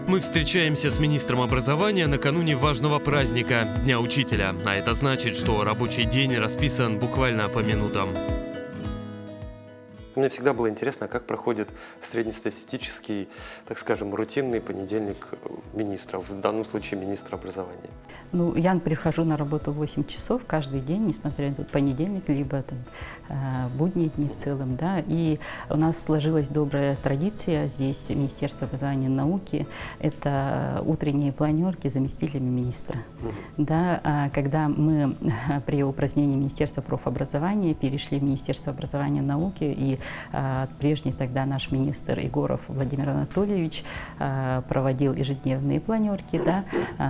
Мы встречаемся с министром образования накануне важного праздника – Дня учителя. А это значит, что рабочий день расписан буквально по минутам. Мне всегда было интересно, как проходит среднестатистический, так скажем, рутинный понедельник министра, в данном случае министра образования. Ну, я прихожу на работу в 8 часов каждый день, несмотря на тот понедельник, либо там, будние дни в целом, да. И у нас сложилась добрая традиция здесь, Министерство образования и науки, это утренние планерки с заместителями министра. Да, когда мы при упразднении Министерства профобразования перешли в Министерство образования и науки, и прежний тогда наш министр Егоров Владимир Анатольевич проводил ежедневные планерки, да.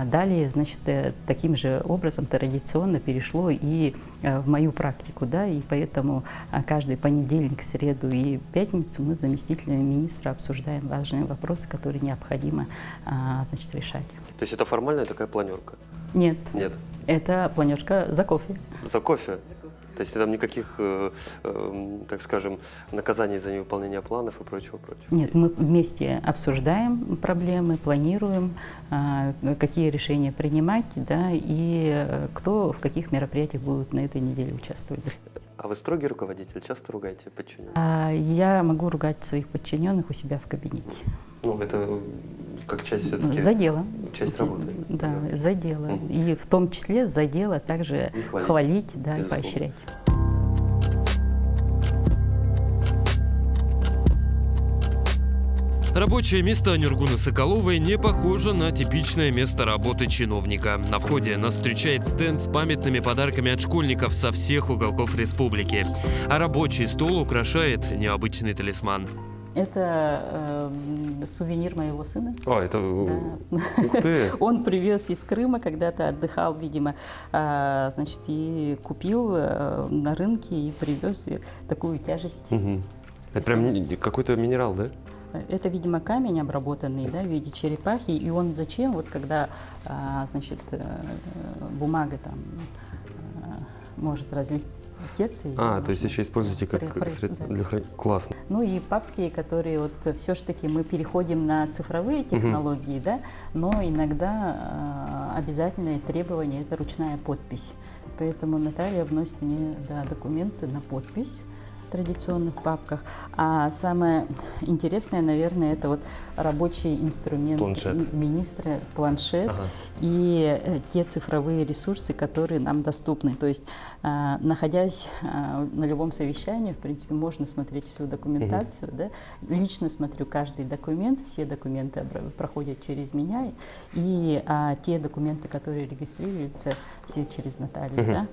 Далее, значит, таким же образом традиционно перешло и в мою практику, да, и поэтому каждый понедельник, среду и пятницу мы с заместителями министра обсуждаем важные вопросы, которые необходимо, значит, решать. То есть это формальная такая планерка? Нет. Нет. Это планерка за кофе. За кофе? То есть там никаких, так скажем, наказаний за невыполнение планов и прочего. Нет, мы вместе обсуждаем проблемы, планируем, какие решения принимать, да, и кто в каких мероприятиях будет на этой неделе участвовать. А вы строгий руководитель? Часто ругаете подчиненных? Я могу ругать своих подчиненных у себя в кабинете. Ну, это как часть все-таки... За дело. Часть работы. Да, за дело. И в том числе за дело также хвалить, да, и поощрять. Рабочее место Нюргуны Соколовой не похоже на типичное место работы чиновника. На входе нас встречает стенд с памятными подарками от школьников со всех уголков республики. А рабочий стол украшает необычный талисман. Это сувенир моего сына. А, это... Да. Ух ты! Он привез из Крыма, когда-то отдыхал, видимо, значит, и купил на рынке и привез такую тяжесть. Угу. Это прям какой-то минерал, да? Это, видимо, камень обработанный, да, в виде черепахи. И он зачем, вот когда, значит, бумага там может разлететься. То есть еще используете как средство для хранения? Классно. Ну и папки, которые вот все-таки мы переходим на цифровые технологии, да, но иногда обязательное требование – это ручная подпись. Поэтому Наталья вносит мне, да, документы на подпись в традиционных папках. А самое интересное, наверное, это вот рабочий инструмент министра, планшет, и те цифровые ресурсы, которые нам доступны. То есть, находясь на любом совещании, в принципе, можно смотреть всю документацию. Да? Лично смотрю каждый документ, все документы проходят через меня, и те документы, которые регистрируются, все через Наталью. Да?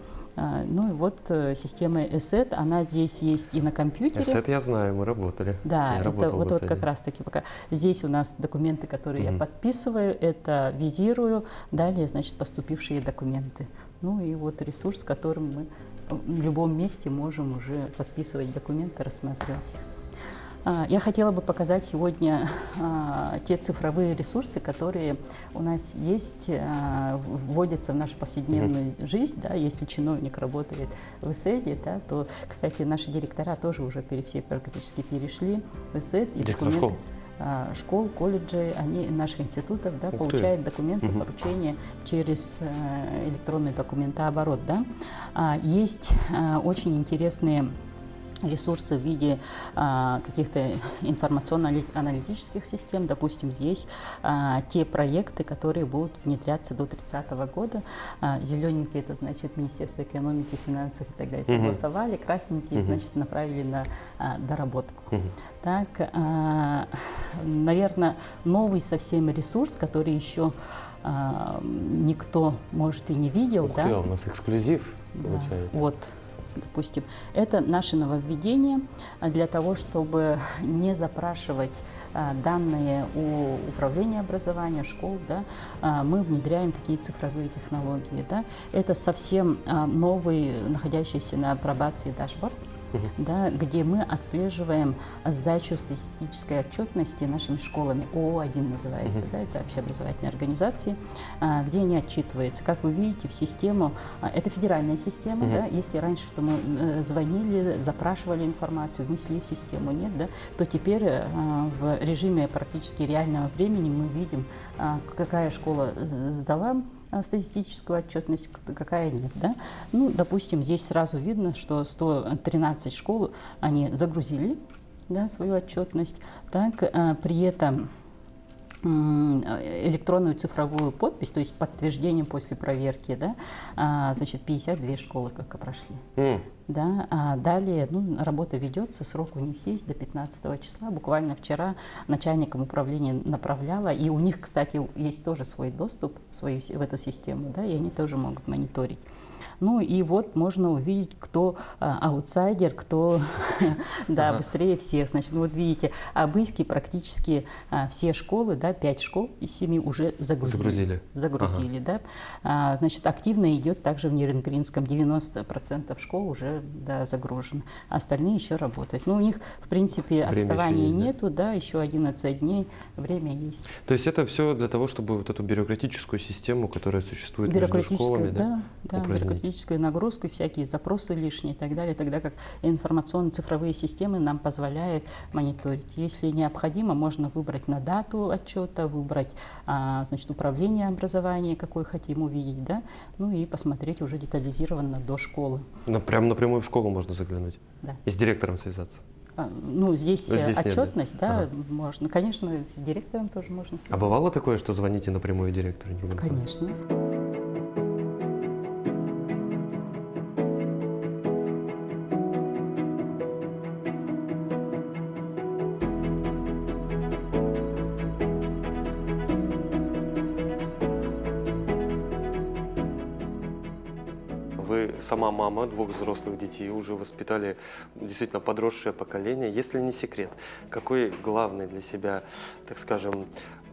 Ну и вот система ESET, она здесь есть и на компьютере. ESET я знаю, мы работали. Да, это вот как раз таки пока. Здесь у нас документы, которые я подписываю, это визирую, далее, значит, поступившие документы. Ну и вот ресурс, с которым мы в любом месте можем уже подписывать документы, рассматривать. Я хотела бы показать сегодня те цифровые ресурсы, которые у нас есть, вводятся в нашу повседневную жизнь. Да, если чиновник работает в ESET, да, то, кстати, наши директора тоже уже все практически перешли в ESET. И документы школ, колледжей, наших институтов, да, получают документы, поручения через электронный документооборот. Да. Есть очень интересные ресурсы в виде каких-то информационно-аналитических систем. Допустим, здесь те проекты, которые будут внедряться до 30-го года. Зелененькие, это значит Министерство экономики, финансов и так далее, согласовали. Красненькие, значит, направили на доработку. Так, наверное, новый совсем ресурс, который еще никто, может, и не видел. Ух ты, у нас эксклюзив получается. Вот. Допустим, это наши нововведения для того, чтобы не запрашивать данные у управления образования, школ, да, мы внедряем такие цифровые технологии. Да. Это совсем новый, находящийся на апробации дашборд. да, где мы отслеживаем сдачу статистической отчетности нашими школами. ООО-1 называется, да, это общеобразовательные организации, где они отчитываются. Как вы видите, в систему, это федеральная система, да, если раньше то мы звонили, запрашивали информацию, внесли в систему, нет, да, то теперь в режиме практически реального времени мы видим, какая школа сдала статистическую отчетность, какая нет. Да? Ну, допустим, здесь сразу видно, что 113 школ они загрузили, да, свою отчетность, так, при этом электронную цифровую подпись, то есть подтверждение после проверки, да, значит, 52 школы только прошли. Да, а далее, ну, работа ведется, срок у них есть до 15 числа. Буквально вчера начальником управления направляла, и у них, кстати, есть тоже свой доступ в эту систему, да, и они тоже могут мониторить. Ну и вот можно увидеть, кто аутсайдер, кто да, быстрее всех. Значит, ну вот видите, Абыйский практически все школы, да, 5 школ из 7 уже загрузили. Загрузили, да. Значит, активно идет также в Нерюнгринском, 90% школ уже, да, загружены. Остальные еще работают. Но у них, в принципе, отставания нету, да, еще 11 дней, время есть. То есть это все для того, чтобы вот эту бюрократическую систему, которая существует между школами, да, бюрократическую нагрузку, всякие запросы лишние и так далее, тогда как информационно-цифровые системы нам позволяют мониторить. Если необходимо, можно выбрать на дату отчета, выбрать, значит, управление образования, какое хотим увидеть, да, ну и посмотреть уже детализированно до школы. Прямо напрямую в школу можно заглянуть? Да. И с директором связаться? Ну, здесь отчетность, нет, да, можно. Конечно, с директором тоже можно связаться. А бывало такое, что звоните напрямую директору? Конечно. Вы сама мама 2 взрослых детей, уже воспитали действительно подросшее поколение. Если не секрет, какой главный для себя, так скажем,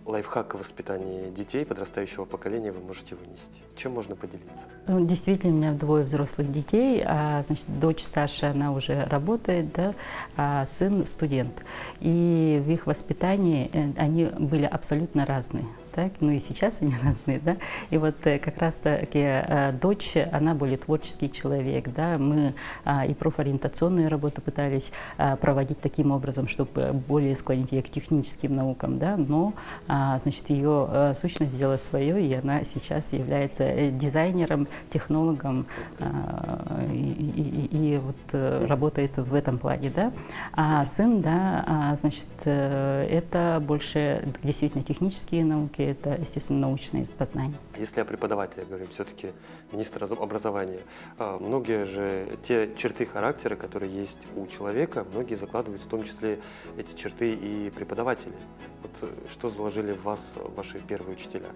лайфхак в воспитании детей подрастающего поколения вы можете вынести? Чем можно поделиться? Действительно, у меня 2 взрослых детей, значит, дочь старшая, она уже работает, да, а сын студент. И в их воспитании они были абсолютно разные. Так? Ну и сейчас они разные, да. И вот как раз-таки дочь, она более творческий человек, да. Мы и профориентационную работу пытались проводить таким образом, чтобы более склонить ее к техническим наукам, да. Но, значит, ее сущность взяла свое, и она сейчас является дизайнером, технологом и вот работает в этом плане, да. А сын, да, значит, это больше действительно технические науки, это, естественно, научные познания. Если о преподавателе говорим, все-таки министр образования, многие же те черты характера, которые есть у человека, многие закладывают в том числе эти черты и преподаватели. Вот что заложили в вас ваши первые учителя?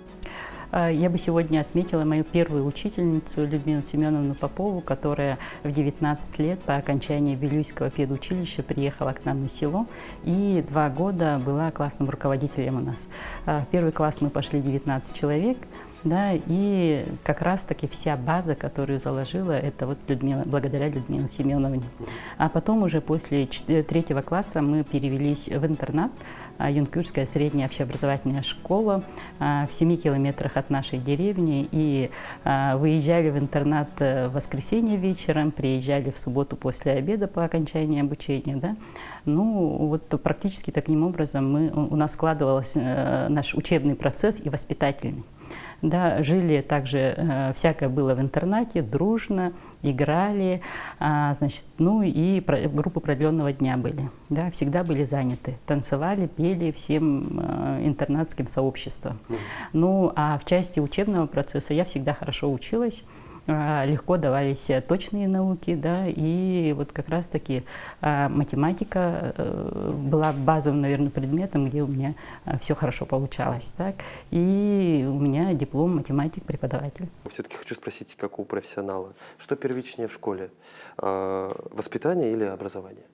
Я бы сегодня отметила мою первую учительницу Людмилу Семеновну Попову, которая в 19 лет по окончании Вилюйского педучилища приехала к нам на село и 2 года была классным руководителем у нас. В первый класс мы пошли 19 человек, да, и как раз-таки вся база, которую заложила, это вот благодаря Людмиле Семеновне. А потом уже после 3 класса мы перевелись в интернат, Юнкюрская средняя общеобразовательная школа в 7 километрах от нашей деревни. И выезжали в интернат в воскресенье вечером, приезжали в субботу после обеда по окончании обучения. Да? Ну, вот практически таким образом у нас складывался наш учебный процесс и воспитательный. Да, жили также, всякое было в интернате, дружно, играли, значит, ну и группы продленного дня были, да, всегда были заняты, танцевали, пели всем интернатским сообществом. Ну, а в части учебного процесса я всегда хорошо училась, легко давались точные науки, да, и вот как раз-таки математика была базовым, наверное, предметом, где у меня все хорошо получалось, так, и у меня диплом математик-преподаватель. Все-таки хочу спросить, как у профессионала, что первичнее в школе, воспитание или образование?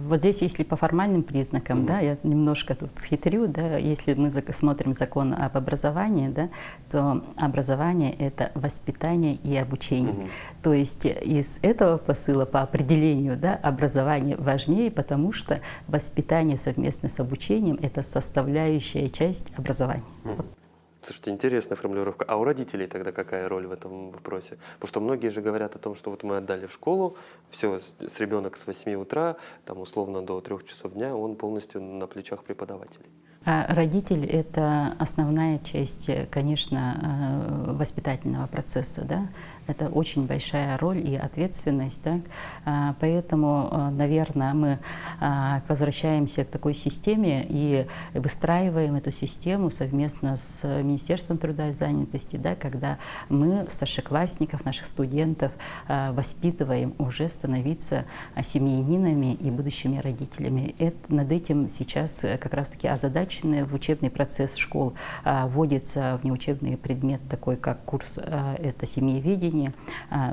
Вот здесь, если по формальным признакам, да, я немножко тут схитрю, да, если мы смотрим закон об образовании, да, то образование – это воспитание и обучение. То есть из этого посыла по определению, да, образование важнее, потому что воспитание совместно с обучением – это составляющая часть образования. Слушайте, интересная формулировка. А у родителей тогда какая роль в этом вопросе? Потому что многие же говорят о том, что вот мы отдали в школу, все, с ребенок с 8 утра, там условно до 3 часов дня, он полностью на плечах преподавателей. А родитель – это основная часть, конечно, воспитательного процесса, да? Это очень большая роль и ответственность, да? Поэтому, наверное, мы возвращаемся к такой системе и выстраиваем эту систему совместно с Министерством труда и занятости, да? Когда мы старшеклассников, наших студентов воспитываем уже становиться семьянинами и будущими родителями. Над этим сейчас как раз-таки озадачены. В учебный процесс школ вводится внеучебный предмет, такой как курс это семьеведение.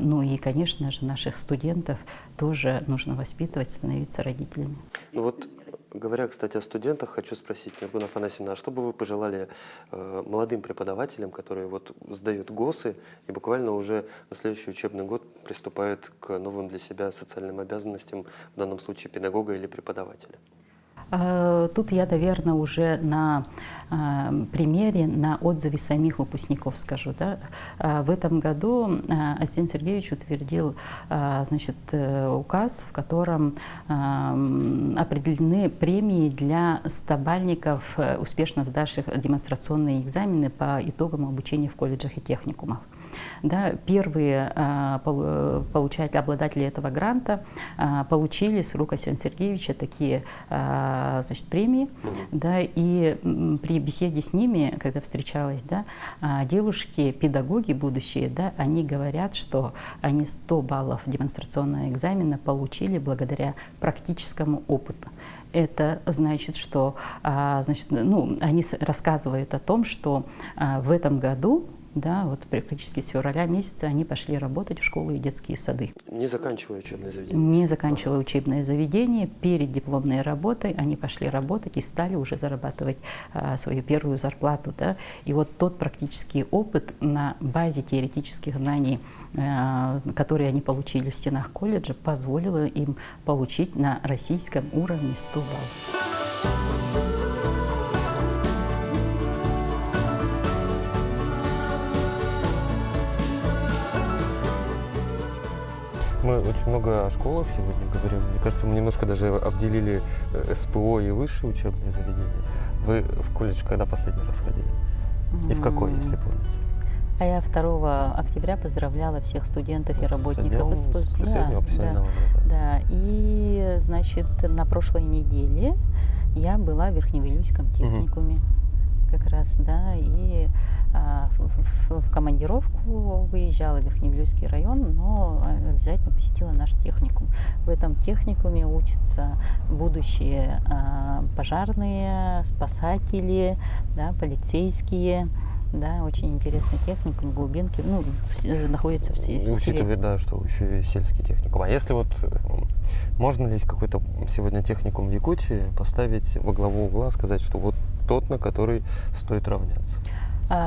Ну и, конечно же, наших студентов тоже нужно воспитывать, становиться родителями. Ну вот, говоря, кстати, о студентах, хочу спросить, Нургуна Афанасьевна, а что бы вы пожелали молодым преподавателям, которые вот сдают ГОСы и буквально уже на следующий учебный год приступают к новым для себя социальным обязанностям, в данном случае педагога или преподавателя? Тут я, наверное, уже на примере, на отзыве самих выпускников скажу. Да? В этом году Арсений Сергеевич утвердил, значит, указ, в котором определены премии для 100-бальников, успешно сдавших демонстрационные экзамены по итогам обучения в колледжах и техникумах. Да, первые получатели, обладатели этого гранта получили с рук Арсения Сергеевича такие, значит, премии. Да, и при беседе с ними, когда встречалась, да, девушки, педагоги будущие, да, они говорят, что они 100 баллов демонстрационного экзамена получили благодаря практическому опыту. Это значит, что значит, ну, они рассказывают о том, что в этом году, да, вот практически с февраля месяца они пошли работать в школы и детские сады. Не заканчивая учебное заведение? Не заканчивая учебное заведение, перед дипломной работой они пошли работать и стали уже зарабатывать свою первую зарплату. Да? И вот тот практический опыт на базе теоретических знаний, которые они получили в стенах колледжа, позволило им получить на российском уровне 100 баллов. Мы очень много о школах сегодня говорим. Мне кажется, мы немножко даже обделили СПО и высшее учебное заведение. Вы в колледж когда последний раз ходили? И в какой, если помните? А я 2 октября поздравляла всех студентов и работников СПО. Да. И, значит, на прошлой неделе я была в Верхневилюйском техникуме. Как раз, да, и в командировку выезжала в Верхневилюйский район, но обязательно посетила наш техникум. В этом техникуме учатся будущие пожарные, спасатели, да, полицейские. Да, очень интересный техникум, глубинки, ну, находится в селе. Учитывая, да, что еще и сельский техникум. А если вот, можно ли какой-то сегодня техникум в Якутии поставить во главу угла, сказать, что вот тот, на который стоит равняться?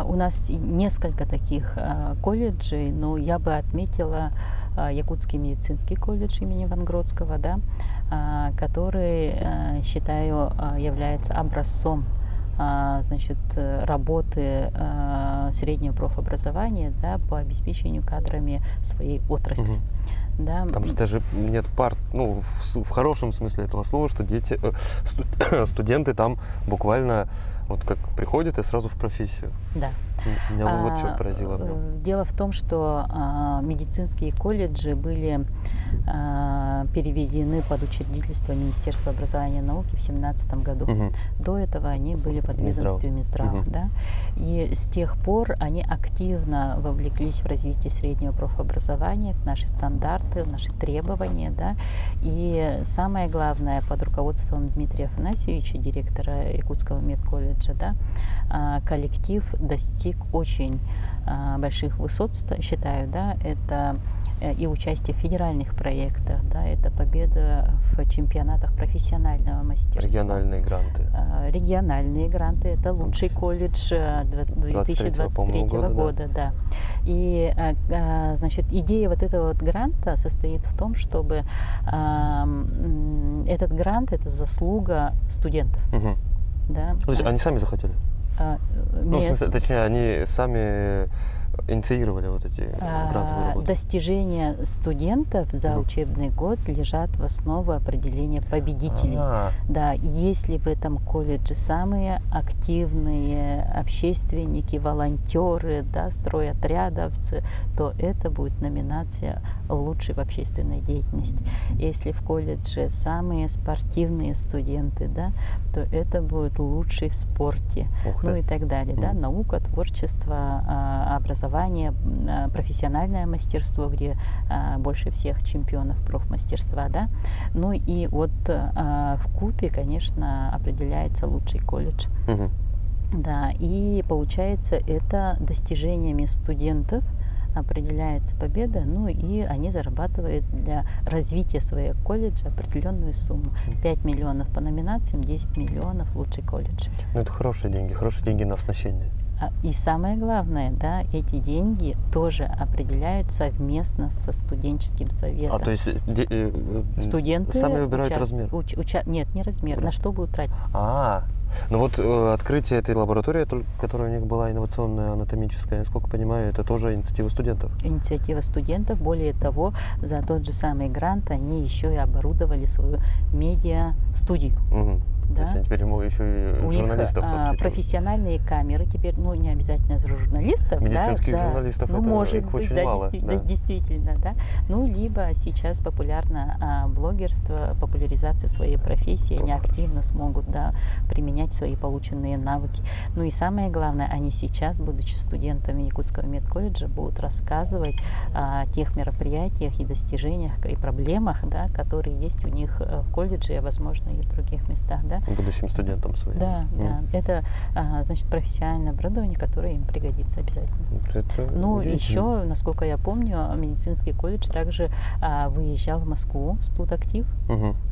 У нас несколько таких колледжей, но я бы отметила Якутский медицинский колледж имени Вангродского, да, который, считаю, является образцом, значит, работы среднего профобразования, да, по обеспечению кадрами своей отрасли. Да. Там же даже нет пар, ну, в хорошем смысле этого слова, что дети, студенты там буквально вот как приходят и сразу в профессию. Да. Меня вот что поразило. Дело в том, что медицинские колледжи были переведены под учредительство Министерства образования и науки в 2017 году. До этого они были под ведомством Минздрава. Да? И с тех пор они активно вовлеклись в развитие среднего профобразования, в наши стандарты, в наши требования. Да? И самое главное, под руководством Дмитрия Афанасьевича, директора Якутского медколледжа, да, коллектив достиг очень больших высот, считаю, да, это и участие в федеральных проектах, да, это победа в чемпионатах профессионального мастерства. Региональные гранты. Региональные гранты, это лучший колледж 2023 года, да. И, значит, идея вот этого вот гранта состоит в том, чтобы этот грант – это заслуга студентов. Угу. Да. То есть они сами захотели? Ну, в смысле, точнее, они сами инициировали вот эти грантовые работы? Достижения студентов за учебный год лежат в основе определения победителей. Да, если в этом колледже самые активные общественники, волонтеры, да, стройотрядовцы, то это будет номинация «Лучший в общественной деятельности». Если в колледже самые спортивные студенты, да, то это будет «Лучший в спорте». Ну и так далее. Да, наука, творчество, образование, профессиональное мастерство, где больше всех чемпионов профмастерства, да. Ну и вот вкупе, конечно, определяется лучший колледж. Да, и получается, это достижениями студентов определяется победа, ну и они зарабатывают для развития своего колледжа определенную сумму. 5 миллионов по номинациям, 10 миллионов лучший колледж. Ну это хорошие деньги на оснащение. И самое главное, да, эти деньги тоже определяют совместно со студенческим советом. То есть студенты сами выбирают размер? Нет, не размер, на что будут тратить. Ну вот открытие этой лаборатории, которая у них была инновационная, анатомическая, насколько понимаю, это тоже инициатива студентов? Инициатива студентов. Более того, за тот же самый грант они еще и оборудовали свою медиа-студию. Да? То есть они теперь могут еще и журналистов воспитывать. Профессиональные камеры теперь, ну не обязательно журналистов. Медицинских журналистов, ну, это может их быть, очень да, мало. Действительно, да. Ну, либо сейчас популярно блогерство, популяризация своей профессии, тоже они активно смогут, да, применять свои полученные навыки. Ну и самое главное, они сейчас, будучи студентами Якутского медколледжа, будут рассказывать о тех мероприятиях и достижениях, и проблемах, да, которые есть у них в колледже, а возможно и в других местах. Да? Будущим студентам своим. Да, да. Это, значит, профессиональное оборудование, которое им пригодится обязательно. Ну, еще, насколько я помню, медицинский колледж также выезжал в Москву, студактив,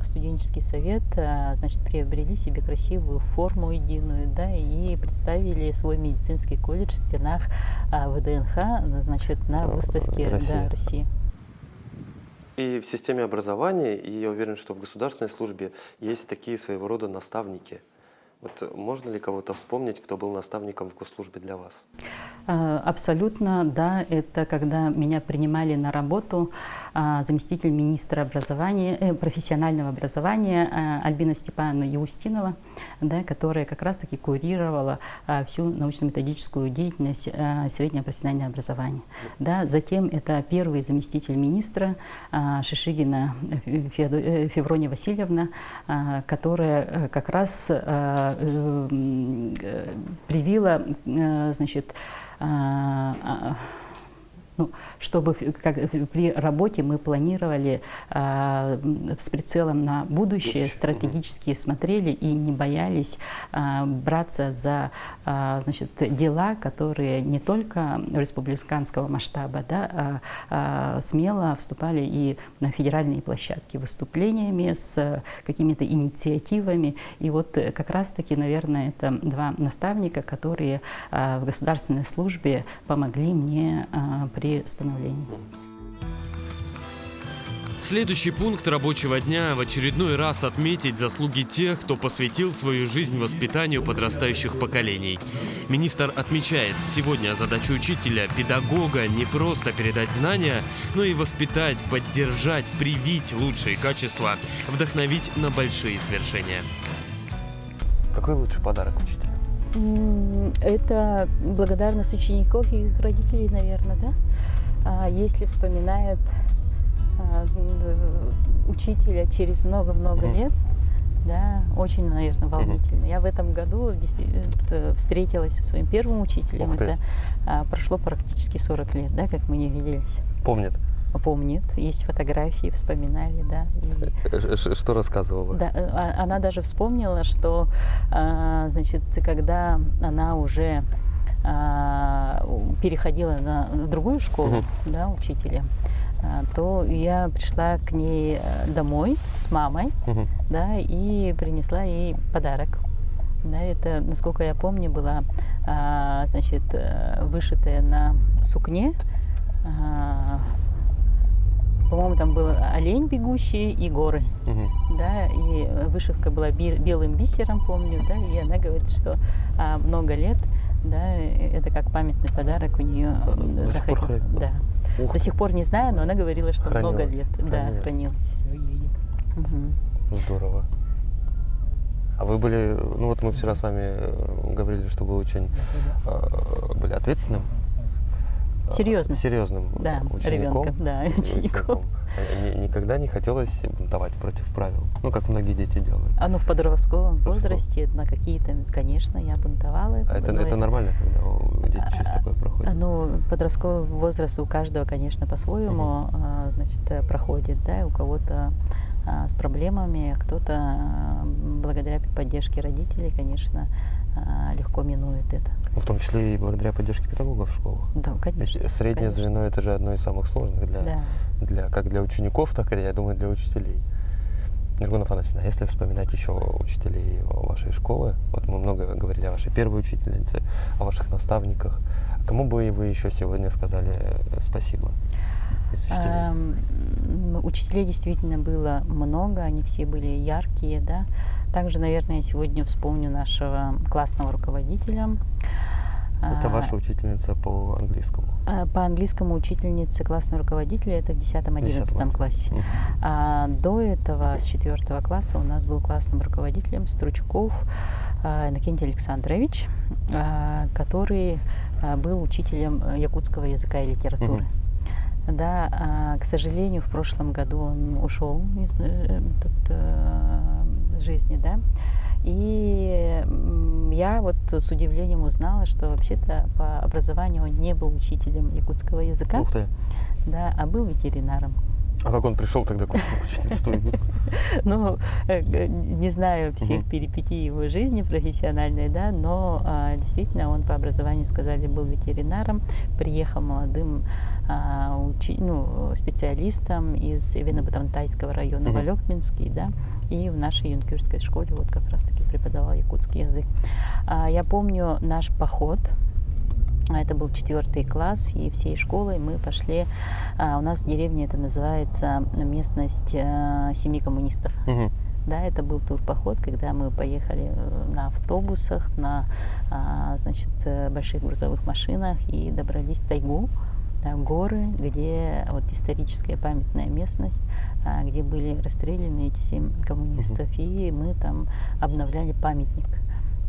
студенческий совет, значит, приобрели себе красивую форму единую, да, и представили свой медицинский колледж в стенах ВДНХ, значит, на выставке России. И в системе образования, и я уверен, что в государственной службе есть такие своего рода наставники. Вот можно ли кого-то вспомнить, кто был наставником в госслужбе для вас? Абсолютно, да. Это когда меня принимали на работу заместитель министра образования, профессионального образования Альбина Степановна Яустинова, да, которая как раз-таки курировала всю научно-методическую деятельность среднего профессионального образования. Да. Затем это первый заместитель министра Шишигина Феврония Васильевна, которая как раз привила, значит, чтобы при работе мы планировали с прицелом на будущее, стратегически смотрели и не боялись браться за, значит, дела, которые не только республиканского масштаба, да, смело вступали и на федеральные площадки выступлениями, с какими-то инициативами. И вот как раз-таки, наверное, это два наставника, которые в государственной службе помогли мне при становлении. Следующий пункт рабочего дня – в очередной раз отметить заслуги тех, кто посвятил свою жизнь воспитанию подрастающих поколений. Министр отмечает, сегодня задача учителя, педагога не просто передать знания, но и воспитать, поддержать, привить лучшие качества, вдохновить на большие свершения. Какой лучший подарок учителя? Это благодарность учеников и их родителей, наверное, да? Если вспоминают учителя через много-много лет, да, очень, наверное, волнительно. Я в этом году встретилась со своим первым учителем. Это прошло практически 40 лет, да, как мы не виделись. Помнит? Помнит, есть фотографии, вспоминали, да. И... Что рассказывала? Да, она даже вспомнила, что, значит, когда она уже переходила на другую школу, да, учителя, то я пришла к ней домой с мамой, да, и принесла ей подарок. Да, это, насколько я помню, была, значит, вышитая на сукне. По-моему, там был олень бегущий и горы. Да, и вышивка была белым бисером, помню, да, и она говорит, что много лет, да, это как памятный подарок у нее. До сих пор хранится? Да. До сих пор не знаю, но она говорила, что Хранилось. много лет. Да, хранилось. Здорово. А вы были, ну вот мы вчера с вами говорили, что вы очень были ответственным, серьезным да, учеником. ребенком, да, учеником. Никогда не хотелось бунтовать против правил, ну как многие дети делают. Ну в подростковом возрасте на какие-то, конечно, я бунтовала. Это нормально, когда дети через такое проходят? Ну, подростковый возраст у каждого, конечно, по-своему значит, проходит, да, у кого-то с проблемами, кто-то благодаря поддержке родителей, конечно, легко минует это. В том числе и благодаря поддержке педагогов в школах. Да, конечно. Ведь среднее конечно. звено — это же одно из самых сложных как для учеников, так и, я думаю, для учителей. Ниргуна Афанасьевна, если вспоминать еще учителей вашей школы, вот мы много говорили о вашей первой учительнице, о ваших наставниках, кому бы вы еще сегодня сказали спасибо из учителей? Учителей действительно было много, они все были яркие, да. Также, наверное, я сегодня вспомню нашего классного руководителя. Это ваша учительница по английскому? По английскому учительница классного руководителя, это в 10-11 классе. До этого, с 4 класса, у нас был классным руководителем Стручков Иннокентий Александрович, который был учителем якутского языка и литературы. Да, к сожалению, в прошлом году он ушел из жизни, да. И я вот с удивлением узнала, что вообще-то по образованию он не был учителем якутского языка, Ух ты. да, а был ветеринаром. А как он пришел тогда к учительству? Ну, не знаю всех перипетий его жизни профессиональной, да, но действительно он по образованию, сказали, был ветеринаром, приехал молодым специалистом из Венобатантайского района в Алёкминский, да, и в нашей юнкерской школе вот как раз-таки преподавал якутский язык. Я помню наш поход. Это был 4 класс, и всей школой мы пошли. У нас в деревне это называется местность 7 коммунистов. Да, это был турпоход, когда мы поехали на автобусах, на значит, больших грузовых машинах и добрались в тайгу, да, горы, где вот историческая памятная местность, где были расстреляны эти 7 коммунистов, и мы там обновляли памятник,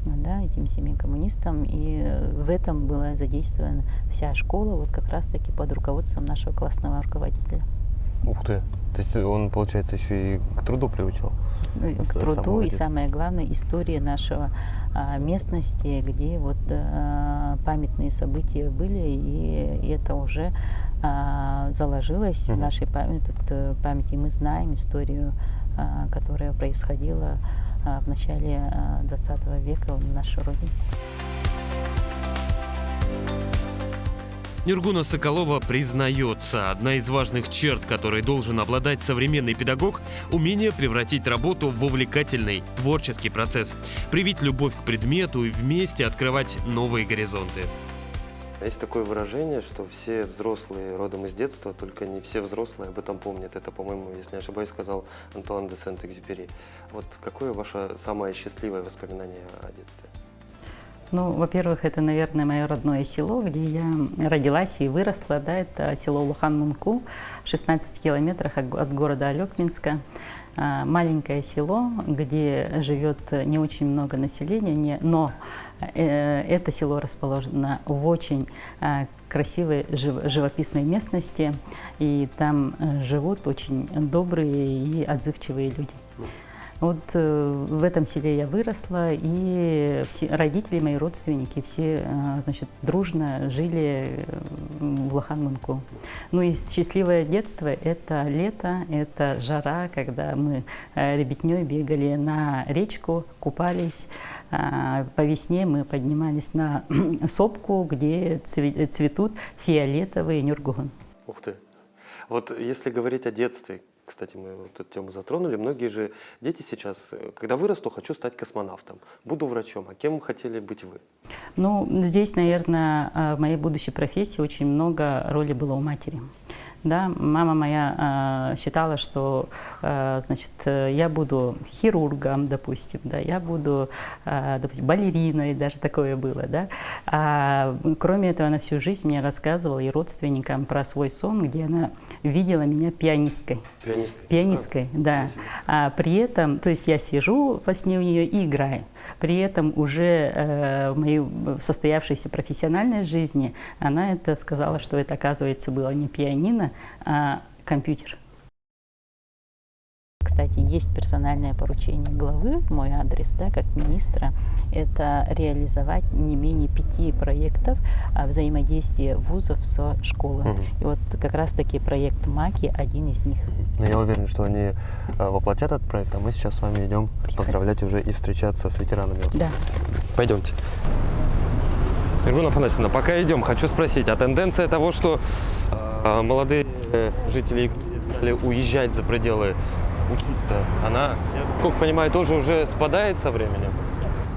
да, этим 7 коммунистам, и в этом была задействована вся школа, вот как раз-таки под руководством нашего классного руководителя. Ух ты! То есть он, получается, еще и к труду приучал? К труду, и самое главное, история нашего местности, где вот памятные события были, и это уже заложилось в нашей памяти. Мы знаем историю, которая происходила в начале 20 века на нашей родине. Ниргуна Соколова признается, одна из важных черт, которой должен обладать современный педагог – умение превратить работу в увлекательный, творческий процесс, привить любовь к предмету и вместе открывать новые горизонты. Есть такое выражение, что все взрослые родом из детства, только не все взрослые об этом помнят. Это, по-моему, если не ошибаюсь, сказал Антуан де Сент-Экзюпери. Вот какое ваше самое счастливое воспоминание о детстве? Ну, во-первых, это, наверное, мое родное село, где я родилась и выросла. Да, это село Лухан-Мунку, в 16 километрах от города Алёкминска. Маленькое село, где живет не очень много населения, но это село расположено в очень красивой живописной местности, и там живут очень добрые и отзывчивые люди. Вот в этом селе я выросла, и все родители, мои родственники, все, значит, дружно жили в Лухан-Мунку. Ну и счастливое детство – это лето, это жара, когда мы ребятней бегали на речку, купались. По весне мы поднимались на сопку, где цветут фиолетовые нюргугун. Ух ты! Вот если говорить о детстве, кстати, мы вот эту тему затронули, многие же дети сейчас, когда вырасту, хочу стать космонавтом, буду врачом, а кем хотели быть вы? Ну, здесь, наверное, в моей будущей профессии очень много роли было у матери. Да, мама моя считала, что, значит, я буду хирургом, допустим, да, я буду, допустим, балериной, даже такое было, да. Кроме этого, она всю жизнь мне рассказывала и родственникам про свой сон, где она видела меня пианисткой. Пианисткой, да. При этом, то есть я сижу во сне у нее и играю. При этом уже в моей состоявшейся профессиональной жизни она это сказала, что это, оказывается, было не пианино, а компьютер. Кстати, есть персональное поручение главы в мой адрес, да, как министра, это реализовать не менее 5 проектов взаимодействия вузов со школами. И вот как раз-таки проект МАКИ один из них. Но я уверен, что они воплотят этот проект, а мы сейчас с вами идем поздравлять уже и встречаться с ветеранами. Да. Пойдемте. Иргуна Афанасьевна, пока идем, хочу спросить, а тенденция того, что молодые жители стали уезжать за пределы учиться, она, сколько понимаю, тоже уже спадает со временем?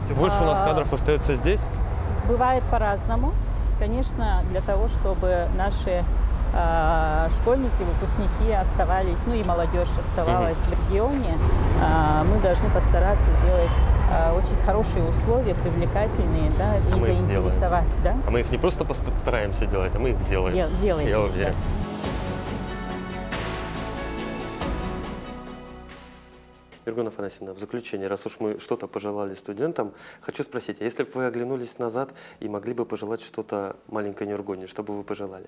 Все больше у нас кадров остается здесь? Бывает по-разному. Конечно, для того, чтобы наши школьники, выпускники оставались, ну и молодежь оставалась в регионе, мы должны постараться сделать очень хорошие условия, привлекательные, да, и заинтересовать. Да? А мы их не просто стараемся делать, а мы их делаем. Сделаем. Я уверен. Да. Иргуна Афанасьевна, в заключение, раз уж мы что-то пожелали студентам, хочу спросить, а если бы вы оглянулись назад и могли бы пожелать что-то маленькой Нюргуне, что бы вы пожелали?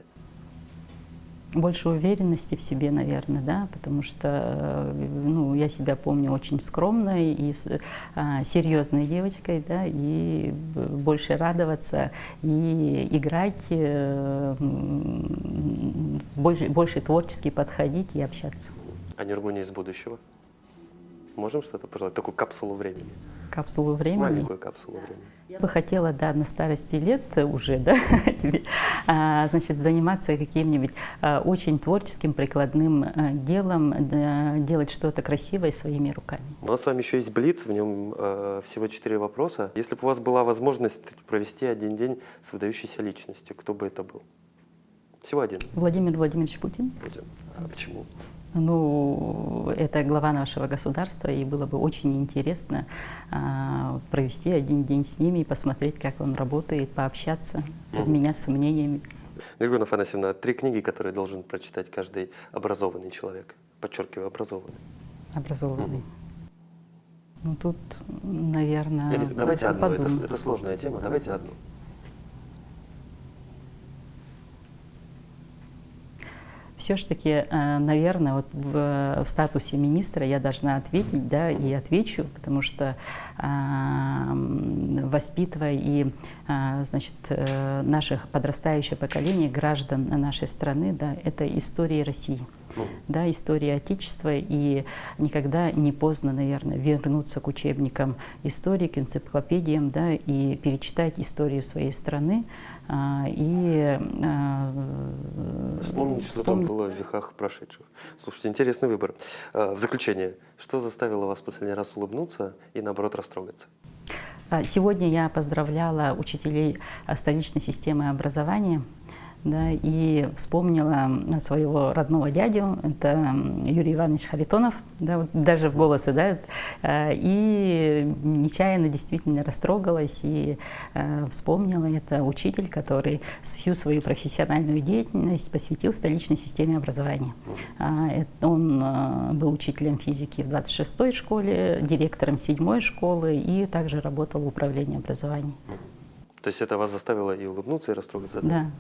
Больше уверенности в себе, наверное, да, потому что, ну, я себя помню очень скромной и серьезной девочкой, да, и больше радоваться и играть, больше творчески подходить и общаться. А Нюргуне из будущего? Можем что-то пожелать? Такую капсулу времени. Капсулу времени? Маленькую капсулу времени. Я бы хотела, да, на старости лет уже, да, значит, заниматься каким-нибудь очень творческим, прикладным делом, делать что-то красивое своими руками. У нас с вами еще есть блиц, в нем всего 4 вопроса. Если бы у вас была возможность провести один день с выдающейся личностью, кто бы это был? Всего один. Владимир Владимирович Путин. Путин. А почему? Ну, это глава нашего государства, и было бы очень интересно провести один день с ними и посмотреть, как он работает, пообщаться, обменяться мнениями. Иргуна Афанасьевна, 3 книги, которые должен прочитать каждый образованный человек. Подчеркиваю, образованный. Образованный. Ну, тут, наверное, или, давайте одну, это сложная тема, давайте одну. Все-таки, наверное, вот в статусе министра я должна ответить, да, и отвечу, потому что воспитывая и, значит, наше подрастающее поколение граждан нашей страны, да, это история России. Да, история Отечества, и никогда не поздно, наверное, вернуться к учебникам истории, к энциклопедиям, да, и перечитать историю своей страны, и вспомнить, что там было в веках прошедших. Слушайте, интересный выбор. В заключение, что заставило вас в последний раз улыбнуться и, наоборот, растрогаться? Сегодня я поздравляла учителей столичной системы образования. Да, и вспомнила своего родного дядю, это Юрий Иванович Харитонов, да, вот даже в голосе, да, и нечаянно действительно растрогалась и вспомнила, это учитель, который всю свою профессиональную деятельность посвятил столичной системе образования. Он был учителем физики в 26-й школе, директором 7-й школы и также работал в управлении образования. То есть это вас заставило и улыбнуться, и растрогаться? Да.